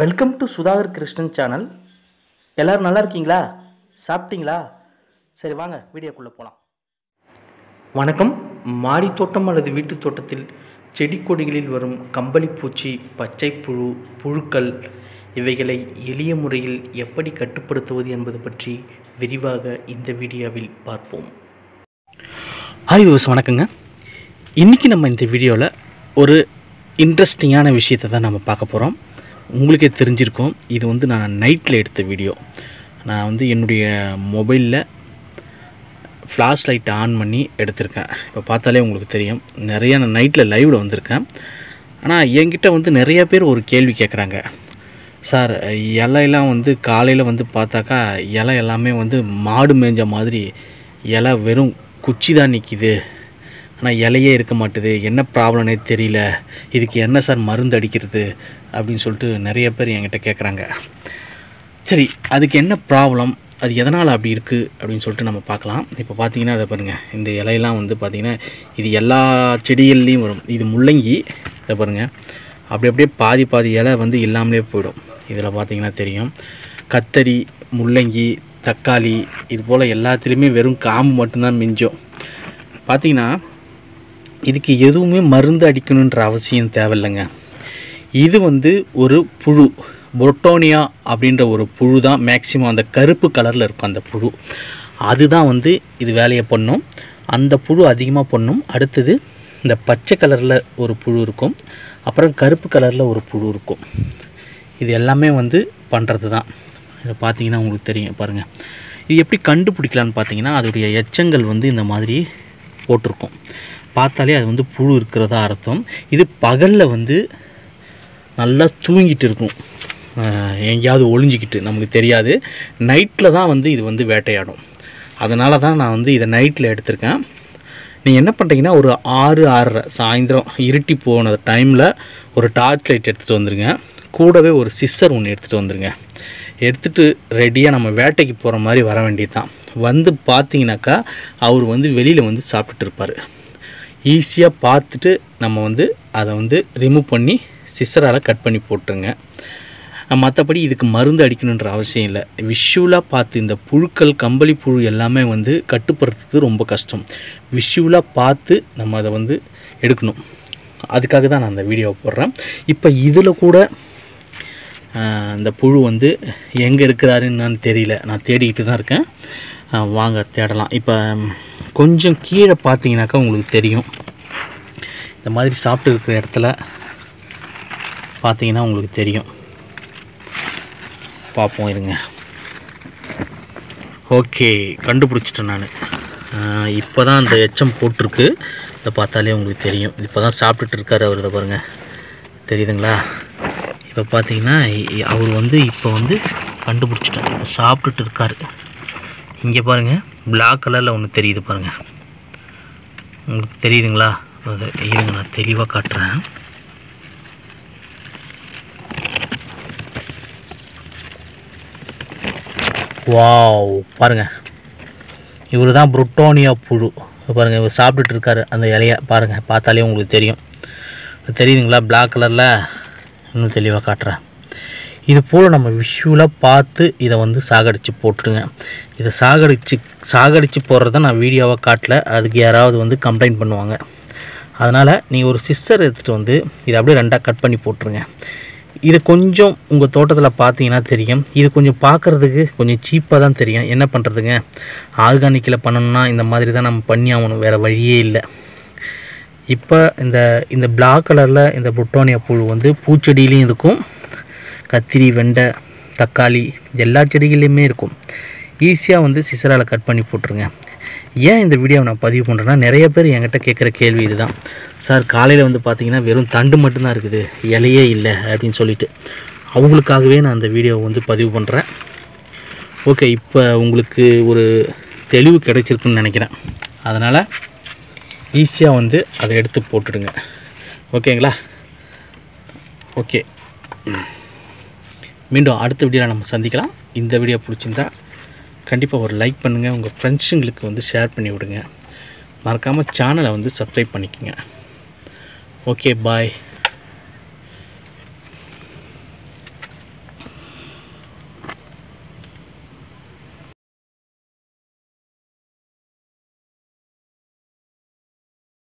Welcome to Sudhakar Krishnan channel. எல்லோரும் நல்லா இருக்கீங்களா? சாப்பிட்டீங்களா? சரி வாங்க வீடியோக்குள்ளே போகலாம். வணக்கம். மாடி தோட்டம் அல்லது வீட்டு தோட்டத்தில் செடி கொடிகளில் வரும் கம்பளி பூச்சி, பச்சை புழு, புழுக்கள் இவைகளை எளிய முறையில் எப்படி கட்டுப்படுத்துவது என்பது பற்றி விரிவாக இந்த வீடியோவில் பார்ப்போம். ஹாய் யூஸ், வணக்கங்க. இன்றைக்கி நம்ம இந்த வீடியோவில் ஒரு இன்ட்ரெஸ்டிங்கான விஷயத்தை தான் நம்ம பார்க்க போகிறோம். உங்களுக்கே தெரிஞ்சிருக்கும், இது நான் நைட்டில் எடுத்த வீடியோ. நான் என்னுடைய மொபைலில் ஃப்ளாஷ் லைட் ஆன் பண்ணி எடுத்திருக்கேன். இப்போ பார்த்தாலே உங்களுக்கு தெரியும், நிறையா நான் நைட்டில் லைவில் வந்திருக்கேன். ஆனால் என்கிட்ட நிறைய பேர் ஒரு கேள்வி கேட்குறாங்க. சார், இலையெல்லாம் காலையில் பார்த்தாக்கா இலை எல்லாமே மாடு மேய்ஞ்ச மாதிரி இலை வெறும் குச்சி தான் நிற்கிது, ஆனால் இலையே இருக்க மாட்டுது, என்ன ப்ராப்ளம்னே தெரியல, இதுக்கு என்ன சார் மருந்து அடிக்கிறது அப்படின்னு சொல்லிட்டு நிறைய பேர் என்கிட்ட கேட்குறாங்க. சரி, அதுக்கு என்ன ப்ராப்ளம், அது எதனால் அப்படி இருக்குது அப்படின்னு சொல்லிட்டு நம்ம பார்க்கலாம். இப்போ பார்த்தீங்கன்னா அதை பாருங்கள், இந்த இலையெல்லாம் பார்த்திங்கன்னா இது எல்லா செடிகள்லேயும் வரும். இது முள்ளங்கி, இதை பாருங்கள், அப்படியே பாதி இலை இல்லாமலே போயிடும். இதில் பார்த்திங்கன்னா தெரியும். கத்தரி, முள்ளங்கி, தக்காளி, இது போல் எல்லாத்துலேயுமே வெறும் காம்பு மட்டும்தான் மிஞ்சம். பார்த்திங்கன்னா இதுக்கு எதுவுமே மருந்து அடிக்கணுன்ற அவசியம் தேவையில்லைங்க. இது ஒரு புழு, புரோட்டோனியா அப்படின்ற ஒரு புழு தான் மேக்ஸிமம் அந்த கருப்பு கலரில் இருக்கும். அந்த புழு அதுதான் இது வேலையை பண்ணும். அந்த புழு அதிகமாக பண்ணும். அடுத்தது இந்த பச்சை கலரில் ஒரு புழு இருக்கும், அப்புறம் கருப்பு கலரில் ஒரு புழு இருக்கும். இது எல்லாமே பண்ணுறது தான். இதை பார்த்தீங்கன்னா உங்களுக்கு தெரியும். பாருங்கள், இது எப்படி கண்டுபிடிக்கலான்னு பார்த்தீங்கன்னா, அதோடைய எச்சங்கள் இந்த மாதிரி போட்டிருக்கும். பார்த்தாலே அது புழு இருக்கிறதா அர்த்தம். இது பகலில் நல்லா தூங்கிட்டு இருக்கும், எங்கேயாவது ஒளிஞ்சிக்கிட்டு, நமக்கு தெரியாது. நைட்டில் தான் இது வேட்டையாடும். அதனால தான் நான் இதை நைட்டில் எடுத்திருக்கேன். நீங்கள் என்ன பண்ணுறீங்கன்னா, ஒரு 6-6:30 சாயந்தரம் இருட்டி போன டைமில் ஒரு டார்ச் லைட் எடுத்துகிட்டு வந்துடுங்க. கூடவே ஒரு சிஸ்ஸர் ஒன்று எடுத்துகிட்டு வந்துடுங்க. எடுத்துகிட்டு ரெடியாக நம்ம வேட்டைக்கு போகிற மாதிரி வர வேண்டியது தான். பார்த்தீங்கன்னாக்கா அவர் வெளியில் சாப்பிட்டுட்டு இருப்பார். ஈஸியாக பார்த்துட்டு நம்ம அதை ரிமூவ் பண்ணி சிஸ்ஸரால் கட் பண்ணி போட்டுருங்க. மற்றபடி இதுக்கு மருந்து அடிக்கணுன்ற அவசியம் இல்லை. விஷுவலாக பார்த்து இந்த புழுக்கள், கம்பளி புழு எல்லாமே கட்டுப்படுத்துறது ரொம்ப கஷ்டம். விஷுவலாக பார்த்து நம்ம அதை எடுக்கணும். அதுக்காக தான் நான் அந்த வீடியோவை போடுறேன். இப்போ இதில் கூட இந்த புழு எங்கே இருக்கிறாருன்னு தெரியல, நான் தேடிக்கிட்டு தான் இருக்கேன். வாங்க தேடலாம். இப்போ கொஞ்சம் கீழே பார்த்தீங்கன்னாக்கா உங்களுக்கு தெரியும், இந்த மாதிரி சாப்பிட்டு இருக்கிற இடத்துல பார்த்தீங்கன்னா உங்களுக்கு தெரியும். பார்ப்போம் இருங்க. ஓகே, கண்டுபிடிச்சிட்டேன் நான். இப்போ தான் அந்த எச்சம் போட்டிருக்கு. இதை பார்த்தாலே உங்களுக்கு தெரியும். இப்போ தான் சாப்பிட்டுட்டு இருக்கார் அவர். இதை பாருங்கள், தெரியுதுங்களா? இப்போ பார்த்தீங்கன்னா அவர் இப்போ கண்டுபிடிச்சிட்டேன். இப்போ சாப்பிட்டுட்டு இருக்கார். இங்கே பாருங்கள், பிளாக் கலரில் ஒன்று தெரியுது பாருங்கள், உங்களுக்கு தெரியுதுங்களா? அது இருங்க, நான் தெளிவாக காட்டுறேன். வாவ், பாருங்கள், இவர் தான் புரோட்டோனியா புழு. பாருங்கள், இவர் சாப்பிட்டுட்டு இருக்காரு அந்த இலையை. பாருங்கள், பார்த்தாலே உங்களுக்கு தெரியும். தெரியுதுங்களா? பிளாக் கலரில். இன்னும் தெளிவாக காட்டுறேன். இது போல் நம்ம விஷுவலாக பார்த்து இதை சாகடித்து போட்டுடுங்க. இதை சாகடித்து போடுறத நான் வீடியோவாக காட்டல, அதுக்கு யாராவது கம்ப்ளைண்ட் பண்ணுவாங்க. அதனால் நீங்கள் ஒரு சிஸ்ஸர் எடுத்துகிட்டு இதை அப்படியே ரெண்டாக கட் பண்ணி போட்டுருங்க. இது கொஞ்சம் உங்கள் தோட்டத்தில் பார்த்தீங்கன்னா தெரியும். இது கொஞ்சம் பார்க்குறதுக்கு கொஞ்சம் சீப்பாக தான் தெரியும். என்ன பண்ணுறதுங்க, ஆர்கானிக்கில் பண்ணணும்னா இந்த மாதிரி தான் நம்ம பண்ணி ஆகணும், வேறு வழியே இல்லை. இப்போ இந்த பிளாக் கலரில் இந்த புரோட்டோனியா புழு பூச்செடியிலையும் இருக்கும், கத்திரி, வெண்டை, தக்காளி எல்லா செடிகள்லையுமே இருக்கும். ஈஸியாக சிசரால் கட் பண்ணி போட்டுருங்க. ஏன் இந்த வீடியோவை நான் பதிவு பண்ணுறேன்னா, நிறைய பேர் என்கிட்ட கேட்குற கேள்வி இதுதான். சார், காலையில் பார்த்தீங்கன்னா வெறும் தண்டு மட்டும்தான் இருக்குது, இலையே இல்லை அப்படின்னு சொல்லிட்டு, அவங்களுக்காகவே நான் அந்த வீடியோவை பதிவு பண்ணுறேன். ஓகே, இப்போ உங்களுக்கு ஒரு தெளிவு கிடைச்சிருக்குன்னு நினைக்கிறேன். அதனால் ஈஸியாக அதை எடுத்து போட்டுடுங்க. ஓகேங்களா? ஓகே, மீண்டும் அடுத்த வீடியோவில் நம்ம சந்திக்கலாம். இந்த வீடியோ பிடிச்சிருந்தா கண்டிப்பாக ஒரு லைக் பண்ணுங்கள், உங்கள் ஃப்ரெண்ட்ஸுங்களுக்கு ஷேர் பண்ணி விடுங்க. மறக்காமல் சேனலை சப்ஸ்கிரைப் பண்ணிக்கோங்க. ஓகே, பாய்.